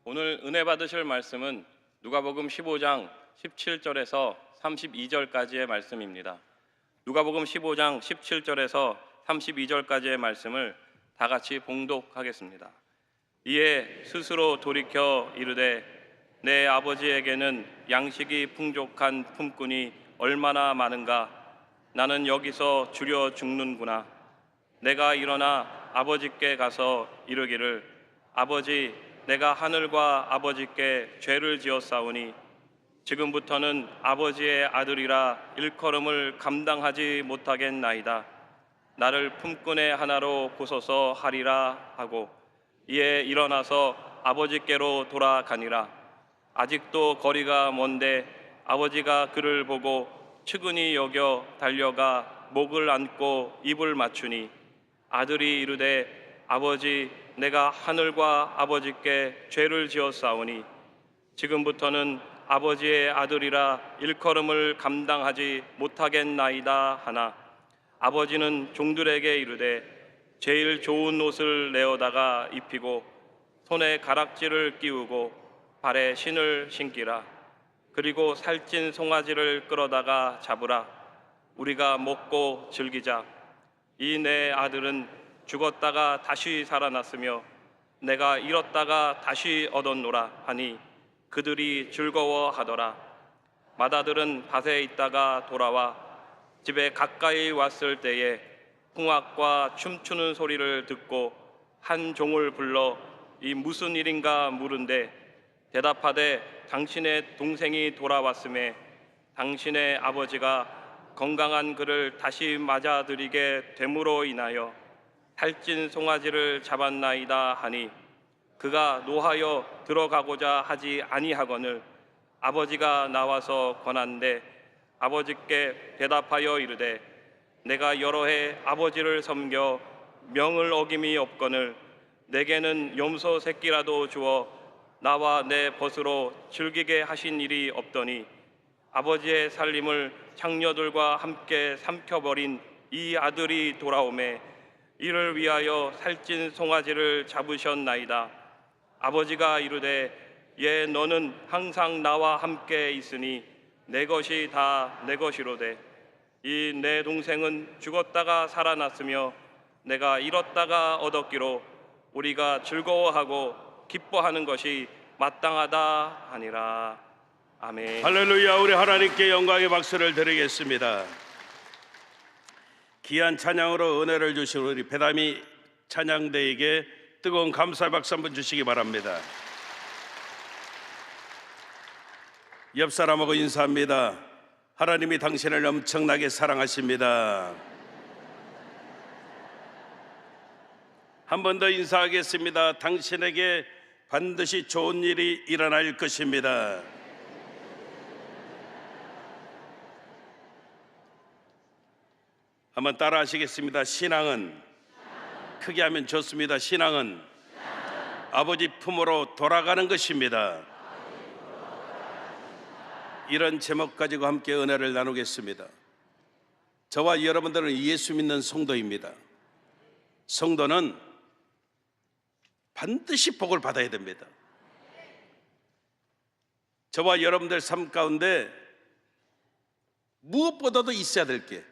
오늘 은혜 받으실 말씀은 누가복음 15장 17절에서 32절까지의 말씀입니다. 누가복음 15장 17절에서 32절까지의 말씀을 다 같이 봉독하겠습니다. 이에 스스로 돌이켜 이르되 내 아버지에게는 양식이 풍족한 품꾼이 얼마나 많은가. 나는 여기서 주려 죽는구나. 내가 일어나 아버지께 가서 이르기를 아버지, 내가 하늘과 아버지께 죄를 지었사오니 지금부터는 아버지의 아들이라 일컬음을 감당하지 못하겠나이다. 나를 품꾼의 하나로 보소서 하리라 하고 이에 일어나서 아버지께로 돌아가니라. 아직도 거리가 먼데 아버지가 그를 보고 측은히 여겨 달려가 목을 안고 입을 맞추니 아들이 이르되 아버지, 내가 하늘과 아버지께 죄를 지었사오니 지금부터는 아버지의 아들이라 일컬음을 감당하지 못하겠나이다 하나 아버지는 종들에게 이르되 제일 좋은 옷을 내어다가 입히고 손에 가락지를 끼우고 발에 신을 신기라. 그리고 살찐 송아지를 끌어다가 잡으라. 우리가 먹고 즐기자. 이 내 아들은 죽었다가 다시 살아났으며 내가 잃었다가 다시 얻었노라 하니 그들이 즐거워하더라. 맏아들은 밭에 있다가 돌아와 집에 가까이 왔을 때에 풍악과 춤추는 소리를 듣고 한 종을 불러 이 무슨 일인가 물은데 대답하되 당신의 동생이 돌아왔음에 당신의 아버지가 건강한 그를 다시 맞아들이게 됨으로 인하여 살찐 송아지를 잡았나이다 하니 그가 노하여 들어가고자 하지 아니하거늘 아버지가 나와서 권한대 아버지께 대답하여 이르되 내가 여러 해 아버지를 섬겨 명을 어김이 없거늘 내게는 염소 새끼라도 주어 나와 내 벗으로 즐기게 하신 일이 없더니 아버지의 살림을 장녀들과 함께 삼켜버린 이 아들이 돌아오매 이를 위하여 살찐 송아지를 잡으셨나이다. 아버지가 이르되 예, 너는 항상 나와 함께 있으니 내 것이 다 내 것이로되 이 내 동생은 죽었다가 살아났으며 내가 잃었다가 얻었기로 우리가 즐거워하고 기뻐하는 것이 마땅하다 하니라. 아멘. 할렐루야. 우리 하나님께 영광의 박수를 드리겠습니다. 귀한 찬양으로 은혜를 주신 우리 배다미 찬양대에게 뜨거운 감사의 박수 한번 주시기 바랍니다. 옆 사람하고 인사합니다. 하나님이 당신을 엄청나게 사랑하십니다. 한 번 더 인사하겠습니다. 당신에게 반드시 좋은 일이 일어날 것입니다. 한번 따라 하시겠습니다. 신앙은 크게 하면 좋습니다. 신앙은 아버지 품으로 돌아가는 것입니다. 이런 제목 가지고 함께 은혜를 나누겠습니다. 저와 여러분들은 예수 믿는 성도입니다. 성도는 반드시 복을 받아야 됩니다. 저와 여러분들 삶 가운데 무엇보다도 있어야 될 게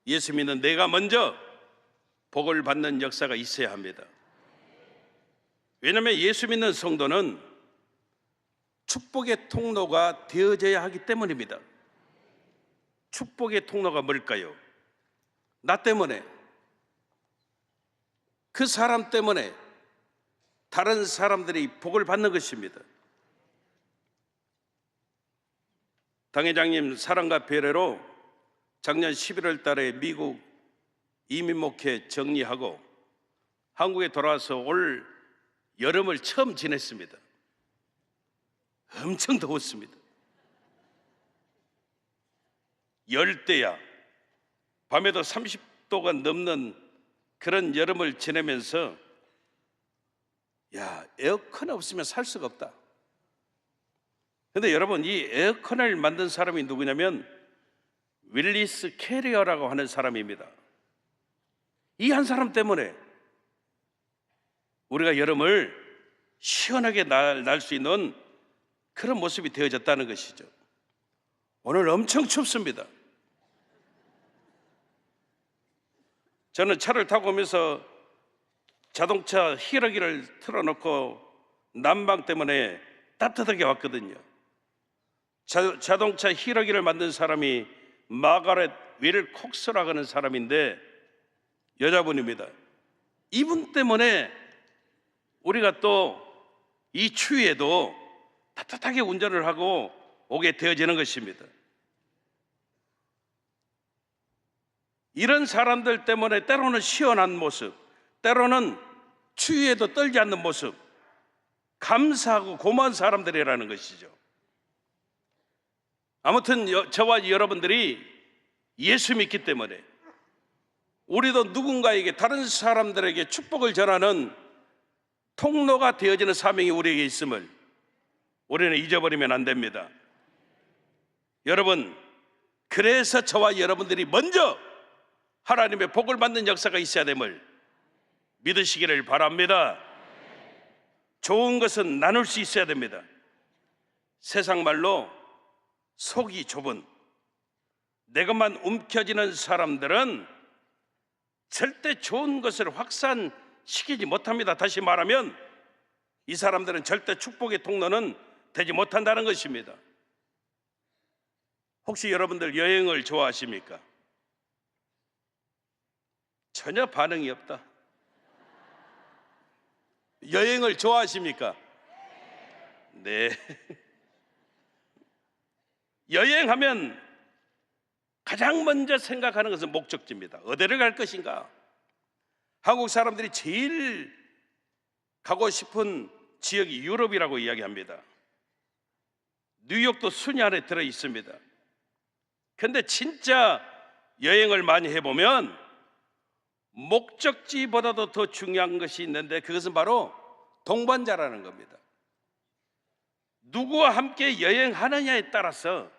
예수 믿는 내가 먼저 복을 받는 역사가 있어야 합니다. 왜냐하면 예수 믿는 성도는 축복의 통로가 되어져야 하기 때문입니다. 축복의 통로가 뭘까요? 나 때문에, 그 사람 때문에 다른 사람들이 복을 받는 것입니다. 당 회장님 사랑과 배려로 작년 11월 달에 미국 이민 목회 정리하고 한국에 돌아와서 올 여름을 처음 지냈습니다. 엄청 더웠습니다. 열대야, 밤에도 30도가 넘는 그런 여름을 지내면서 에어컨 없으면 살 수가 없다. 그런데 여러분, 이 에어컨을 만든 사람이 누구냐면 윌리스 캐리어라고 하는 사람입니다. 이 한 사람 때문에 우리가 여름을 시원하게 날 수 있는 그런 모습이 되어졌다는 것이죠. 오늘 엄청 춥습니다. 저는 차를 타고 오면서 자동차 히러기를 틀어놓고 난방 때문에 따뜻하게 왔거든요. 자동차 히러기를 만든 사람이 마가렛 윌콕스라고 하는 사람인데 여자분입니다. 이분 때문에 우리가 또 이 추위에도 따뜻하게 운전을 하고 오게 되어지는 것입니다. 이런 사람들 때문에 때로는 시원한 모습, 때로는 추위에도 떨지 않는 모습, 감사하고 고마운 사람들이라는 것이죠. 아무튼 저와 여러분들이 예수 믿기 때문에 우리도 누군가에게, 다른 사람들에게 축복을 전하는 통로가 되어지는 사명이 우리에게 있음을 우리는 잊어버리면 안 됩니다. 여러분, 그래서 저와 여러분들이 먼저 하나님의 복을 받는 역사가 있어야 됨을 믿으시기를 바랍니다. 좋은 것은 나눌 수 있어야 됩니다. 세상 말로 속이 좁은, 내 것만 움켜쥐는 사람들은 절대 좋은 것을 확산시키지 못합니다. 다시 말하면 이 사람들은 절대 축복의 통로는 되지 못한다는 것입니다. 혹시 여러분들 여행을 좋아하십니까? 전혀 반응이 없다. 여행을 좋아하십니까? 네. 여행하면 가장 먼저 생각하는 것은 목적지입니다. 어디를 갈 것인가? 한국 사람들이 제일 가고 싶은 지역이 유럽이라고 이야기합니다. 뉴욕도 순위 안에 들어 있습니다. 그런데 진짜 여행을 많이 해보면 목적지보다도 더 중요한 것이 있는데 그것은 바로 동반자라는 겁니다. 누구와 함께 여행하느냐에 따라서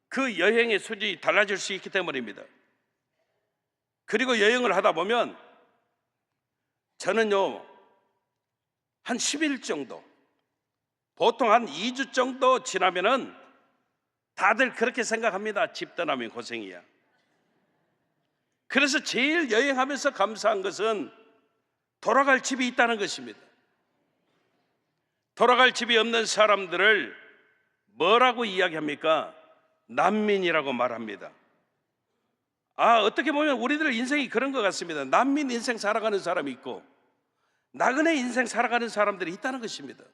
그 여행의 수준이 달라질 수 있기 때문입니다. 그리고 여행을 하다 보면 저는요, 한 10일 정도, 보통 한 2주 정도 지나면은 다들 그렇게 생각합니다. 집 떠나면 고생이야. 그래서 제일 여행하면서 감사한 것은 돌아갈 집이 있다는 것입니다. 돌아갈 집이 없는 사람들을 뭐라고 이야기합니까? 난민이라고 말합니다. 어떻게 보면 우리들 인생이 그런 것 같습니다. 난민 인생 살아가는 사람이 있고 나그네 인생 살아가는 사람들이 있다는 것입니다.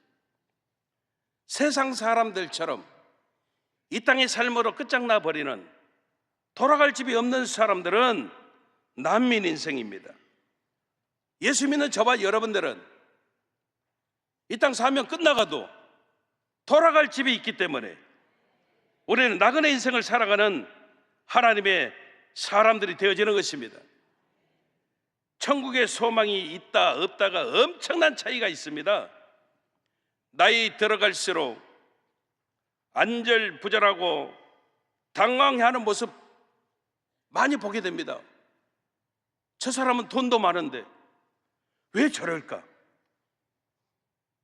세상 사람들처럼 이 땅의 삶으로 끝장나 버리는, 돌아갈 집이 없는 사람들은 난민 인생입니다. 예수 믿는 저와 여러분들은 이 땅 사명 끝나가도 돌아갈 집이 있기 때문에 우리는 나그네 인생을 살아가는 하나님의 사람들이 되어지는 것입니다. 천국의 소망이 있다 없다가 엄청난 차이가 있습니다. 나이 들어갈수록 안절부절하고 당황해하는 모습 많이 보게 됩니다. 저 사람은 돈도 많은데 왜 저럴까?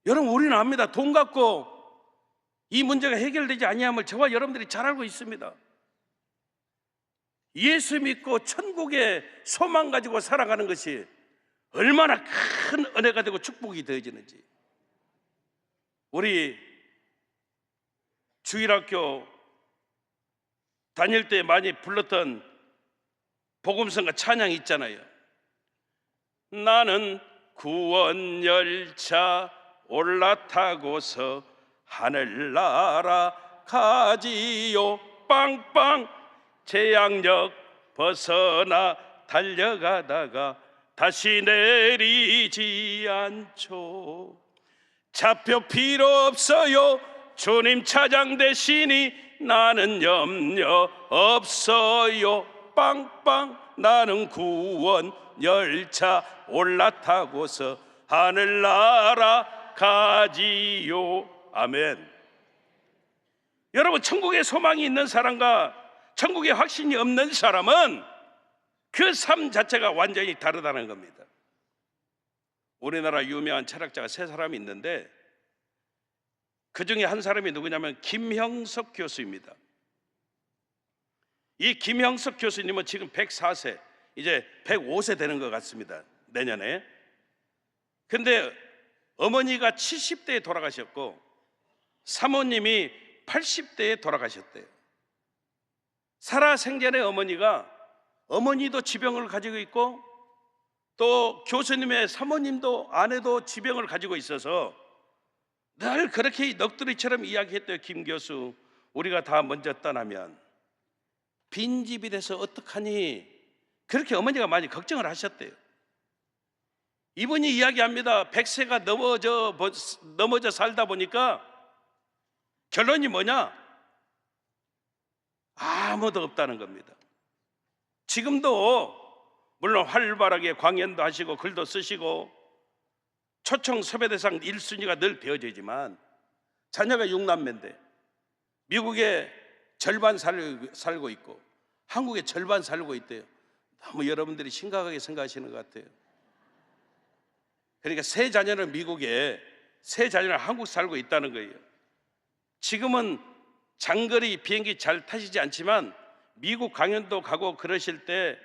여러분, 우리는 압니다. 돈 갖고 이 문제가 해결되지 아니함을 저와 여러분들이 잘 알고 있습니다. 예수 믿고 천국의 소망 가지고 살아가는 것이 얼마나 큰 은혜가 되고 축복이 되어지는지. 우리 주일학교 다닐 때 많이 불렀던 복음성가 찬양이 있잖아요. 나는 구원열차 올라타고서 하늘나라 가지요. 빵빵 재앙역 벗어나 달려가다가 다시 내리지 않죠. 차표 필요 없어요. 주님 차장 되시니 나는 염려 없어요. 빵빵 나는 구원 열차 올라타고서 하늘나라 가지요. 아멘. 여러분, 천국에 소망이 있는 사람과 천국에 확신이 없는 사람은 그 삶 자체가 완전히 다르다는 겁니다. 우리나라 유명한 철학자가 세 사람이 있는데 그 중에 한 사람이 누구냐면 김형석 교수입니다. 이 김형석 교수님은 지금 104세, 이제 105세 되는 것 같습니다, 내년에. 근데 어머니가 70대에 돌아가셨고 사모님이 80대에 돌아가셨대요. 살아생전에 어머니도 지병을 가지고 있고 또 교수님의 사모님도 아내도 지병을 가지고 있어서 늘 그렇게 넋두리처럼 이야기했대요. 김 교수, 우리가 다 먼저 떠나면 빈집이 돼서 어떡하니, 그렇게 어머니가 많이 걱정을 하셨대요. 이분이 이야기합니다. 100세가 넘어져 살다 보니까 결론이 뭐냐? 아무도 없다는 겁니다. 지금도 물론 활발하게 강연도 하시고 글도 쓰시고 초청 섭외대상 1순위가 늘 되어지지만 자녀가 6남매인데 미국에 절반 살고 있고 한국에 절반 살고 있대요. 너무 여러분들이 심각하게 생각하시는 것 같아요. 그러니까 세 자녀는 미국에, 세 자녀는 한국 살고 있다는 거예요. 지금은 장거리 비행기 잘 타시지 않지만 미국 강연도 가고 그러실 때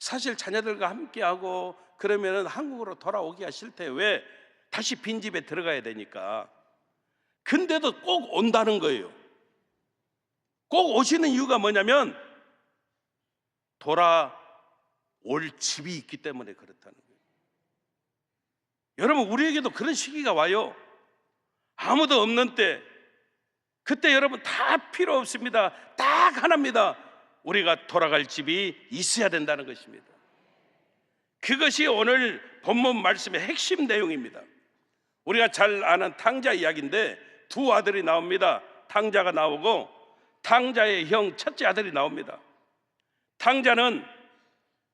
사실 자녀들과 함께하고 그러면은 한국으로 돌아오기가 싫대요. 왜? 다시 빈집에 들어가야 되니까. 근데도 꼭 온다는 거예요. 꼭 오시는 이유가 뭐냐면 돌아올 집이 있기 때문에 그렇다는 거예요. 여러분, 우리에게도 그런 시기가 와요. 아무도 없는 때, 그때 여러분 다 필요 없습니다. 딱 하나입니다. 우리가 돌아갈 집이 있어야 된다는 것입니다. 그것이 오늘 본문 말씀의 핵심 내용입니다. 우리가 잘 아는 탕자 이야기인데 두 아들이 나옵니다. 탕자가 나오고 탕자의 형 첫째 아들이 나옵니다. 탕자는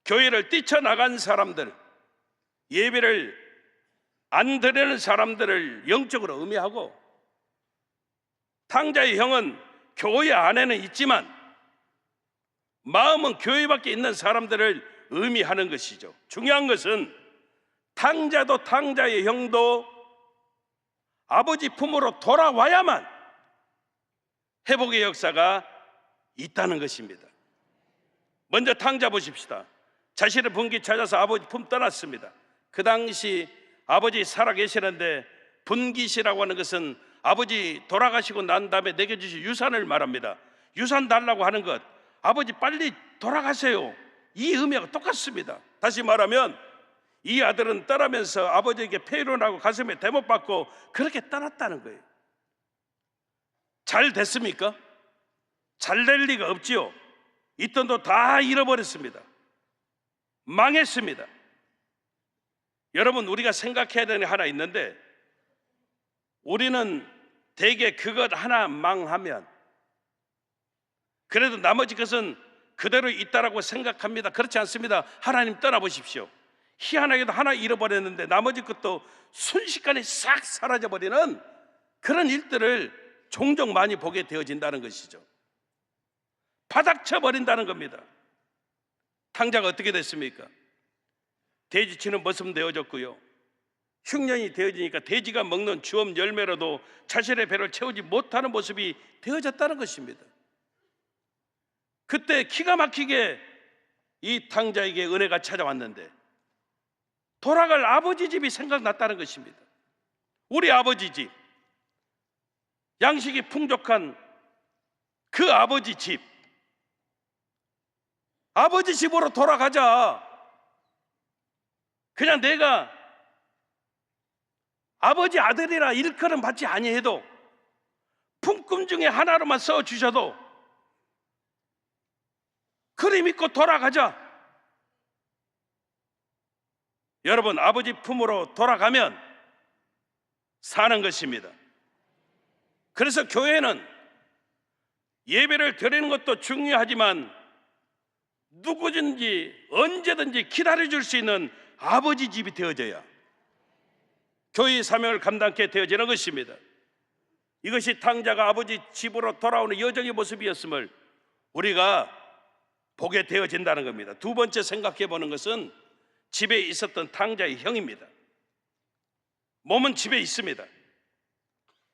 교회를 뛰쳐나간 사람들, 예배를 안 드리는 사람들을 영적으로 음해하고, 탕자의 형은 교회 안에는 있지만 마음은 교회 밖에 있는 사람들을 의미하는 것이죠. 중요한 것은 탕자도 탕자의 형도 아버지 품으로 돌아와야만 회복의 역사가 있다는 것입니다. 먼저 탕자 보십시다. 자신의 분기 찾아서 아버지 품 떠났습니다. 그 당시 아버지 살아계시는데 분기시라고 하는 것은 아버지 돌아가시고 난 다음에 내게 주신 유산을 말합니다. 유산 달라고 하는 것, 아버지 빨리 돌아가세요, 이 의미가 똑같습니다. 다시 말하면 이 아들은 떠나면서 아버지에게 폐륜하고 가슴에 대못받고 그렇게 떠났다는 거예요. 잘 됐습니까? 잘 될 리가 없지요. 있던 돈 다 잃어버렸습니다. 망했습니다. 여러분, 우리가 생각해야 되는 게 하나 있는데, 우리는 대개 그것 하나 망하면 그래도 나머지 것은 그대로 있다라고 생각합니다. 그렇지 않습니다. 하나님 떠나보십시오. 희한하게도 하나 잃어버렸는데 나머지 것도 순식간에 싹 사라져버리는 그런 일들을 종종 많이 보게 되어진다는 것이죠. 바닥쳐버린다는 겁니다. 탕자가 어떻게 됐습니까? 돼지치는 머슴 되어졌고요, 흉년이 되어지니까 돼지가 먹는 주엄 열매로도 자신의 배를 채우지 못하는 모습이 되어졌다는 것입니다. 그때 기가 막히게 이 탕자에게 은혜가 찾아왔는데 돌아갈 아버지 집이 생각났다는 것입니다. 우리 아버지 집, 양식이 풍족한 그 아버지 집, 아버지 집으로 돌아가자. 그냥 내가 아버지 아들이라 일컬음 받지 아니해도 품꾼 중에 하나로만 써주셔도 그리 믿고 돌아가자. 여러분, 아버지 품으로 돌아가면 사는 것입니다. 그래서 교회는 예배를 드리는 것도 중요하지만 누구든지 언제든지 기다려줄 수 있는 아버지 집이 되어져야 교회의 사명을 감당케 되어지는 것입니다. 이것이 탕자가 아버지 집으로 돌아오는 여정의 모습이었음을 우리가 보게 되어진다는 겁니다. 두 번째 생각해 보는 것은 집에 있었던 탕자의 형입니다. 몸은 집에 있습니다.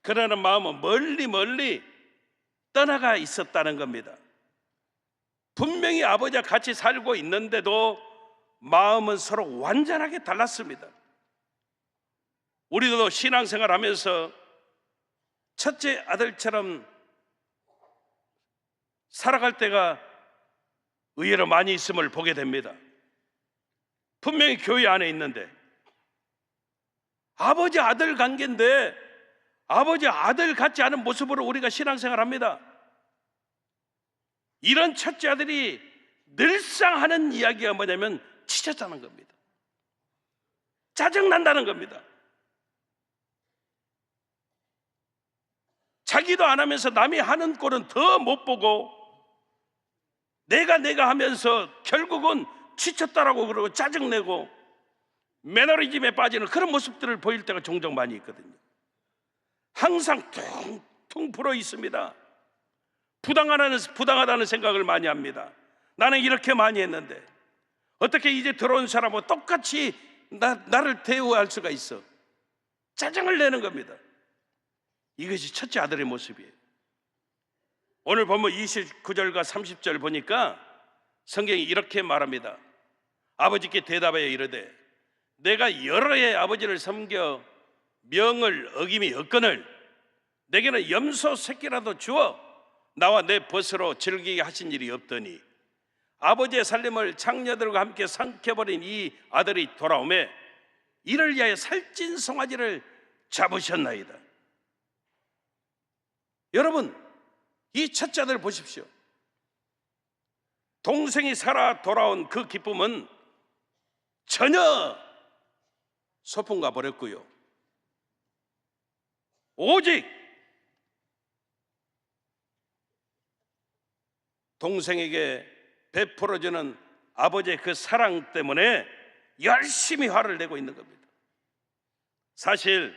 그러나 마음은 멀리 멀리 떠나가 있었다는 겁니다. 분명히 아버지와 같이 살고 있는데도 마음은 서로 완전하게 달랐습니다. 우리도 신앙생활 하면서 첫째 아들처럼 살아갈 때가 의외로 많이 있음을 보게 됩니다. 분명히 교회 안에 있는데 아버지 아들 관계인데 아버지 아들 같지 않은 모습으로 우리가 신앙생활 합니다. 이런 첫째 아들이 늘상 하는 이야기가 뭐냐면 지쳤다는 겁니다. 짜증난다는 겁니다. 자기도 안 하면서 남이 하는 꼴은 더 못 보고 내가 하면서 결국은 지쳤다라고 그러고 짜증내고 매너리즘에 빠지는 그런 모습들을 보일 때가 종종 많이 있거든요. 항상 퉁퉁 불어 있습니다. 부당하다는 생각을 많이 합니다. 나는 이렇게 많이 했는데 어떻게 이제 들어온 사람하고 똑같이 나를 대우할 수가 있어. 짜증을 내는 겁니다. 이것이 첫째 아들의 모습이에요. 오늘 본문 29절과 30절 보니까 성경이 이렇게 말합니다. 아버지께 대답하여 이르되 내가 여러 해 아버지를 섬겨 명을 어김이 없거늘 내게는 염소 새끼라도 주어 나와 내 벗으로 즐기게 하신 일이 없더니 아버지의 살림을 장녀들과 함께 삼켜버린 이 아들이 돌아오매 이를 위하여 살찐 송아지를 잡으셨나이다. 여러분, 이 첫째 아들 보십시오. 동생이 살아 돌아온 그 기쁨은 전혀 소풍가 버렸고요. 오직 동생에게 베풀어주는 아버지의 그 사랑 때문에 열심히 화를 내고 있는 겁니다. 사실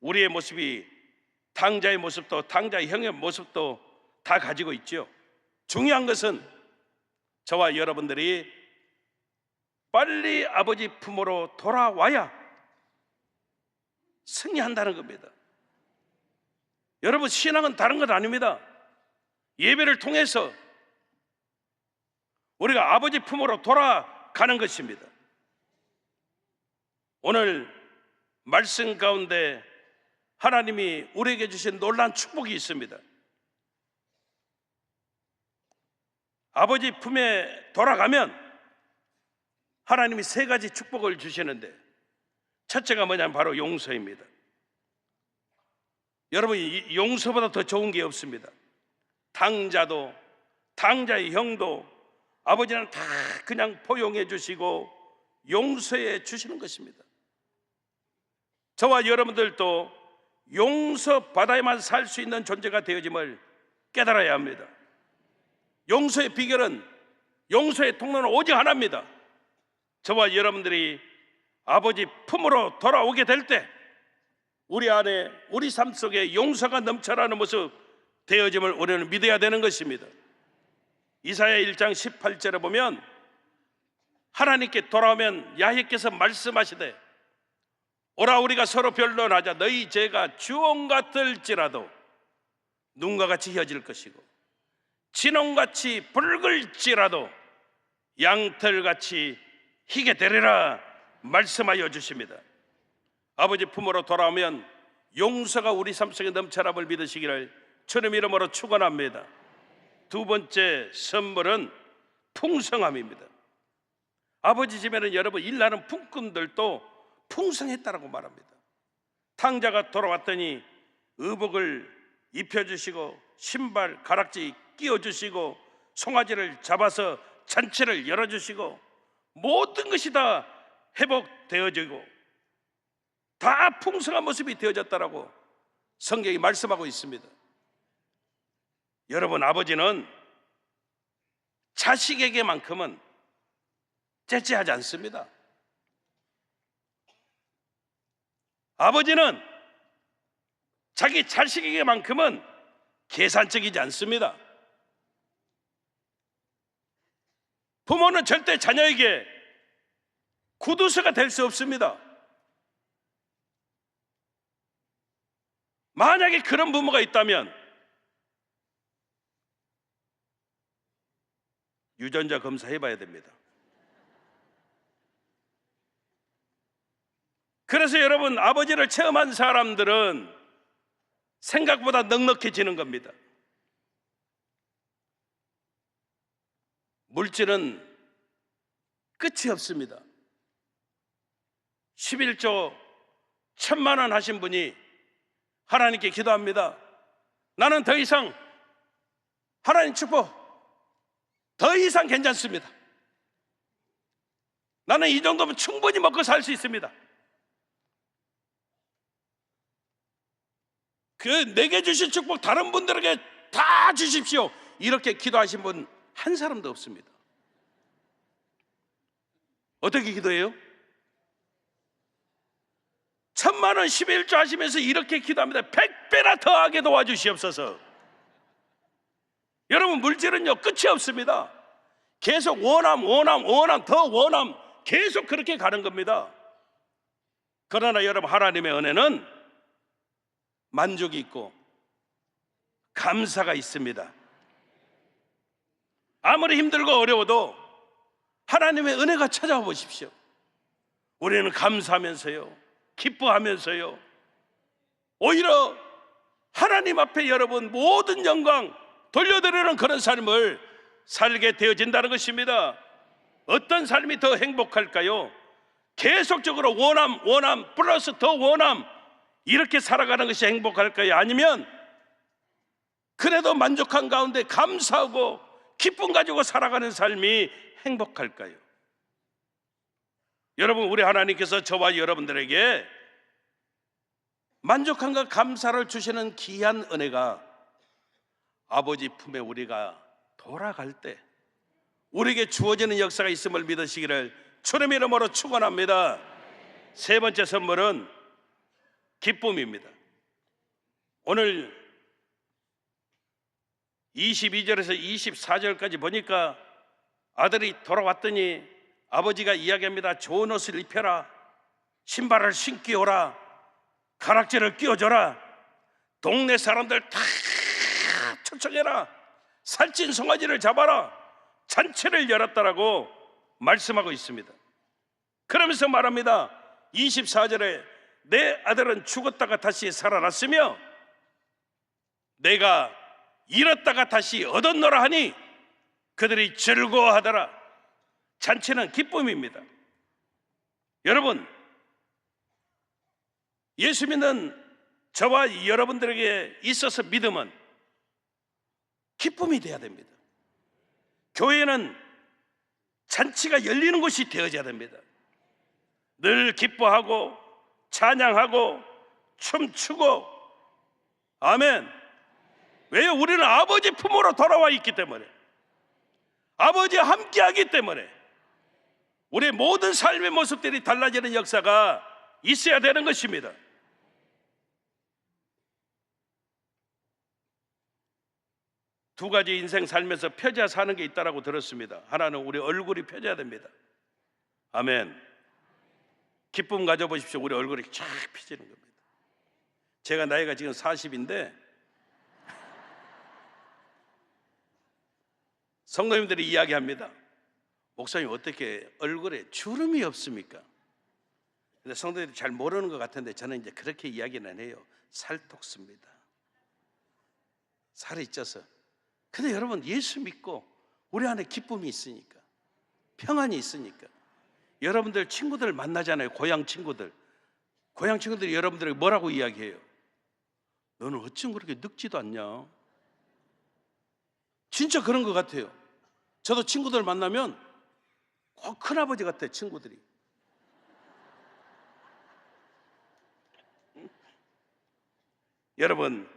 우리의 모습이 당자의 모습도 당자의 형의 모습도 다 가지고 있죠. 중요한 것은 저와 여러분들이 빨리 아버지 품으로 돌아와야 승리한다는 겁니다. 여러분, 신앙은 다른 것 아닙니다. 예배를 통해서 우리가 아버지 품으로 돌아가는 것입니다. 오늘 말씀 가운데 하나님이 우리에게 주신 놀라운 축복이 있습니다. 아버지 품에 돌아가면 하나님이 세 가지 축복을 주시는데 첫째가 뭐냐면 바로 용서입니다. 여러분, 이 용서보다 더 좋은 게 없습니다. 당자도 당자의 형도 아버지는 다 그냥 포용해 주시고 용서해 주시는 것입니다. 저와 여러분들도 용서받아야만 살 수 있는 존재가 되어짐을 깨달아야 합니다. 용서의 비결은, 용서의 통로는 오직 하나입니다. 저와 여러분들이 아버지 품으로 돌아오게 될 때 우리 안에, 우리 삶 속에 용서가 넘쳐나는 모습 되어짐을 우리는 믿어야 되는 것입니다. 이사야 1장 18절에 보면 하나님께 돌아오면 야훼께서 말씀하시되 오라 우리가 서로 변론하자. 너희 죄가 주홍 같을지라도 눈과 같이 혀질 것이고 진홍같이 붉을지라도 양털같이 희게 되리라 말씀하여 주십니다. 아버지 품으로 돌아오면 용서가 우리 삶 속에 넘쳐남을 믿으시기를 주님 이름으로 축원합니다. 두 번째 선물은 풍성함입니다. 아버지 집에는 여러분 일하는 품꾼들도 풍성했다라고 말합니다. 탕자가 돌아왔더니 의복을 입혀주시고 신발 가락지 끼워주시고 송아지를 잡아서 잔치를 열어주시고 모든 것이 다 회복되어지고 다 풍성한 모습이 되어졌다라고 성경이 말씀하고 있습니다. 여러분, 아버지는 자식에게만큼은 째째하지 않습니다. 아버지는 자기 자식에게만큼은 계산적이지 않습니다. 부모는 절대 자녀에게 구두쇠가 될 수 없습니다. 만약에 그런 부모가 있다면 유전자 검사해 봐야 됩니다. 그래서 여러분, 아버지를 체험한 사람들은 생각보다 넉넉해지는 겁니다. 물질은 끝이 없습니다. 11조 1,000만 원 하신 분이 하나님께 기도합니다. 나는 더 이상, 하나님 축복, 더 이상 괜찮습니다. 나는 이 정도면 충분히 먹고 살 수 있습니다. 내게 주신 축복 다른 분들에게 다 주십시오. 이렇게 기도하신 분 한 사람도 없습니다. 어떻게 기도해요? 1,000만 원 11조 하시면서 이렇게 기도합니다. 100배나 더하게 도와주시옵소서. 여러분, 물질은요 끝이 없습니다. 계속 원함, 더 원함, 계속 그렇게 가는 겁니다. 그러나 여러분, 하나님의 은혜는 만족이 있고 감사가 있습니다. 아무리 힘들고 어려워도 하나님의 은혜가 찾아와 보십시오. 우리는 감사하면서요, 기뻐하면서요, 오히려 하나님 앞에 여러분 모든 영광 돌려드리는 그런 삶을 살게 되어진다는 것입니다. 어떤 삶이 더 행복할까요? 계속적으로 원함 플러스 더 원함, 이렇게 살아가는 것이 행복할까요? 아니면 그래도 만족한 가운데 감사하고 기쁨 가지고 살아가는 삶이 행복할까요? 여러분, 우리 하나님께서 저와 여러분들에게 만족함과 감사를 주시는 귀한 은혜가 아버지 품에 우리가 돌아갈 때 우리에게 주어지는 역사가 있음을 믿으시기를 주님의 이름으로 축원합니다. 세 번째 선물은 기쁨입니다. 오늘 22절에서 24절까지 보니까 아들이 돌아왔더니 아버지가 이야기합니다. 좋은 옷을 입혀라, 신발을 신기 오라, 가락지를 끼워줘라, 동네 사람들 다 초청해라, 살찐 송아지를 잡아라, 잔치를 열었다라고 말씀하고 있습니다. 그러면서 말합니다. 24절에 내 아들은 죽었다가 다시 살아났으며 내가 잃었다가 다시 얻었노라 하니 그들이 즐거워하더라. 잔치는 기쁨입니다. 여러분, 예수 믿는 저와 여러분들에게 있어서 믿음은 기쁨이 되어야 됩니다. 교회는 잔치가 열리는 곳이 되어져야 됩니다. 늘 기뻐하고 찬양하고 춤추고, 아멘. 왜요? 우리는 아버지 품으로 돌아와 있기 때문에, 아버지와 함께하기 때문에 우리의 모든 삶의 모습들이 달라지는 역사가 있어야 되는 것입니다. 두 가지 인생 살면서 펴져야 사는 게 있다고 들었습니다. 하나는 우리 얼굴이 펴져야 됩니다. 아멘. 기쁨 가져보십시오. 우리 얼굴이 쫙 펴지는 겁니다. 제가 나이가 지금 40인데 성도님들이 이야기합니다. 목사님, 어떻게 얼굴에 주름이 없습니까? 근데 성도들이 잘 모르는 것 같은데 저는 이제 그렇게 이야기는 해요. 살독습니다. 살이 쪄서. 근데 여러분, 예수 믿고 우리 안에 기쁨이 있으니까, 평안이 있으니까, 여러분들 친구들 만나잖아요. 고향 친구들이 여러분들에게 뭐라고 이야기해요? 너는 어쩜 그렇게 늙지도 않냐? 진짜 그런 것 같아요. 저도 친구들 만나면 꼭 큰아버지 같아요. 친구들이. 여러분,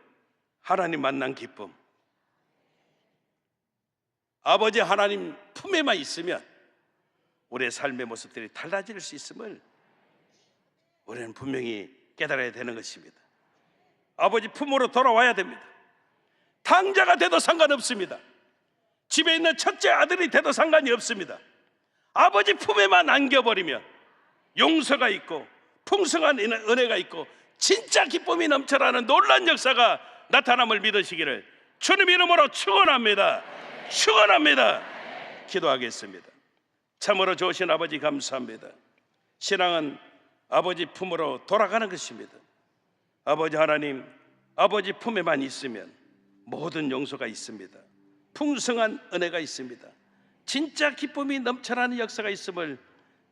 하나님 만난 기쁨, 아버지 하나님 품에만 있으면 우리의 삶의 모습들이 달라질 수 있음을 우리는 분명히 깨달아야 되는 것입니다. 아버지 품으로 돌아와야 됩니다. 당자가 돼도 상관없습니다. 집에 있는 첫째 아들이 돼도 상관이 없습니다. 아버지 품에만 안겨버리면 용서가 있고 풍성한 은혜가 있고 진짜 기쁨이 넘쳐나는 놀란 역사가 나타남을 믿으시기를 주님 이름으로 축원합니다. 축원합니다. 기도하겠습니다. 참으로 좋으신 아버지 감사합니다. 신앙은 아버지 품으로 돌아가는 것입니다. 아버지 하나님, 아버지 품에만 있으면 모든 용서가 있습니다. 풍성한 은혜가 있습니다. 진짜 기쁨이 넘쳐나는 역사가 있음을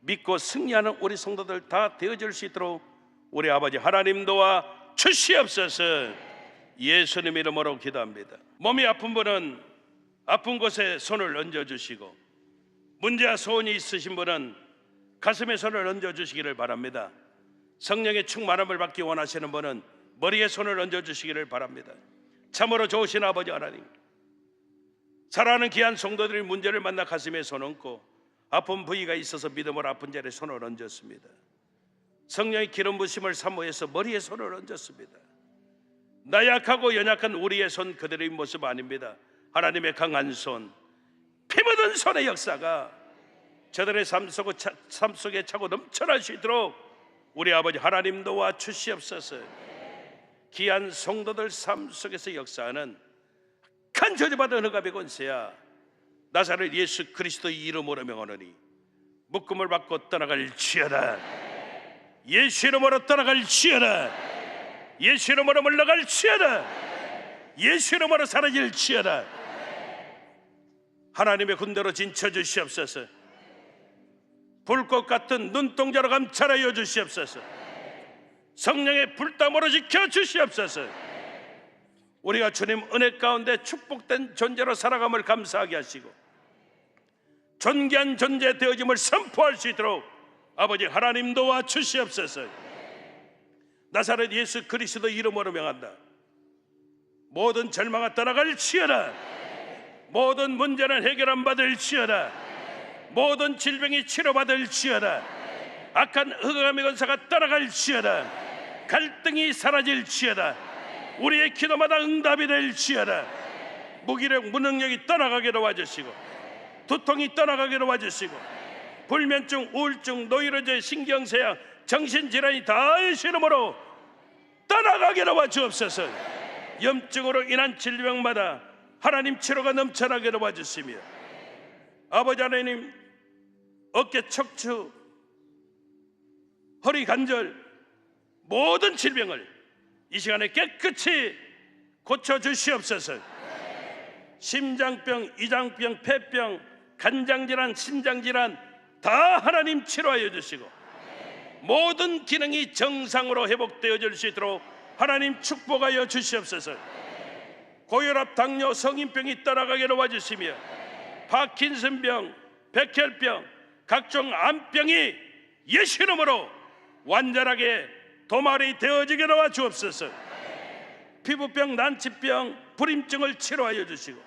믿고 승리하는 우리 성도들 다 되어줄 수 있도록 우리 아버지 하나님 도와 주시옵소서. 예수님 이름으로 기도합니다. 몸이 아픈 분은 아픈 곳에 손을 얹어주시고, 문제와 소원이 있으신 분은 가슴에 손을 얹어주시기를 바랍니다. 성령의 충만함을 받기 원하시는 분은 머리에 손을 얹어주시기를 바랍니다. 참으로 좋으신 아버지 하나님, 사랑하는 귀한 성도들이 문제를 만나 가슴에 손 얹고 아픈 부위가 있어서 믿음으로 아픈 자리에 손을 얹었습니다. 성령의 기름 부심을 사모해서 머리에 손을 얹었습니다. 나약하고 연약한 우리의 손 그들의 모습 아닙니다. 하나님의 강한 손, 피 묻은 손의 역사가 저들의 삶 속에 차고 넘쳐날 수 있도록 우리 아버지 하나님 도와 주시옵소서. 귀한 성도들 삶 속에서 역사하는 큰 저주받은 흑암의 권세야 나사렛 예수 그리스도의 이름으로 명하노니 묶음을 받고 떠나갈지어다. 예수 이름으로 떠나갈지어다. 예수 이름으로 물러갈지어다. 예수 이름으로 사라질지어다. 하나님의 군대로 진쳐주시옵소서. 불꽃 같은 눈동자로 감찰하여 주시옵소서. 성령의 불담으로 지켜주시옵소서. 우리가 주님 은혜 가운데 축복된 존재로 살아감을 감사하게 하시고 존귀한 존재 되어짐을 선포할 수 있도록 아버지 하나님 도와 주시옵소서. 나사렛 예수 그리스도 이름으로 명한다. 모든 절망아 떠나갈지어다. 모든 문제는 해결함 받을지어다. 모든 질병이 치료받을지어다. 악한 흑암의 권세가 떠나갈지어다. 갈등이 사라질지어다. 우리의 기도마다 응답이 될지어다. 무기력 무능력이 떠나가게 도와주시고 두통이 떠나가게 도와주시고 불면증, 우울증, 노이로제, 신경쇠약, 정신질환이 다 예수 이름으로 떠나가게 도와주옵소서. 염증으로 인한 질병마다 하나님 치료가 넘쳐나게 도와주시며 아버지 하나님 어깨 척추, 허리 관절 모든 질병을 이 시간에 깨끗이 고쳐주시옵소서. 심장병, 이장병, 폐병, 간장질환, 신장질환 다 하나님 치료하여 주시고 모든 기능이 정상으로 회복되어질 수 있도록 하나님 축복하여 주시옵소서. 고혈압, 당뇨, 성인병이 떠나가게 도와주시며 파킨슨병, 백혈병, 각종 암병이 예수 이름으로 완전하게 도말이 되어지게 도와주옵소서. 피부병, 난치병, 불임증을 치료하여 주시고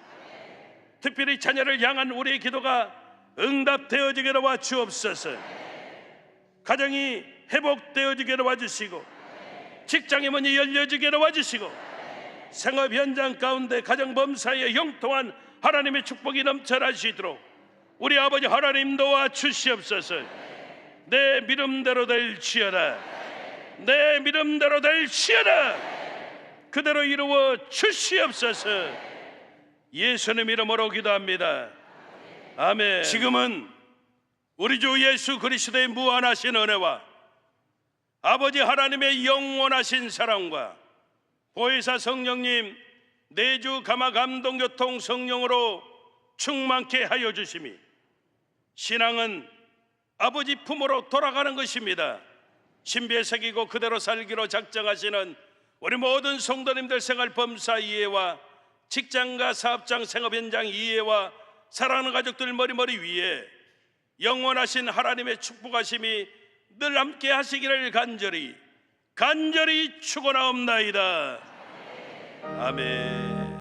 특별히 자녀를 향한 우리의 기도가 응답되어지게 도와주옵소서. 가정이 회복되어지게 도와주시고 직장의 문이 열려지게 도와주시고 생업 현장 가운데 가정 범사에 형통한 하나님의 축복이 넘쳐날 수 있도록 우리 아버지 하나님 도와주시옵소서. 내 믿음대로 될지어다. 내 믿음대로 될지어다. 그대로 이루어 주시옵소서. 예수님 이름으로 기도합니다. 아멘. 지금은 우리 주 예수 그리스도의 무한하신 은혜와 아버지 하나님의 영원하신 사랑과 보혜사 성령님 내주 감화 감동 교통 성령으로 충만케 하여 주심이 신앙은 아버지 품으로 돌아가는 것입니다. 신비에 새기고 그대로 살기로 작정하시는 우리 모든 성도님들 생활 범사 이해와 직장과 사업장 생업 현장 이해와 사랑하는 가족들 머리머리 위에 영원하신 하나님의 축복하심이 늘 함께 하시기를 간절히 축원하옵나이다. 아멘.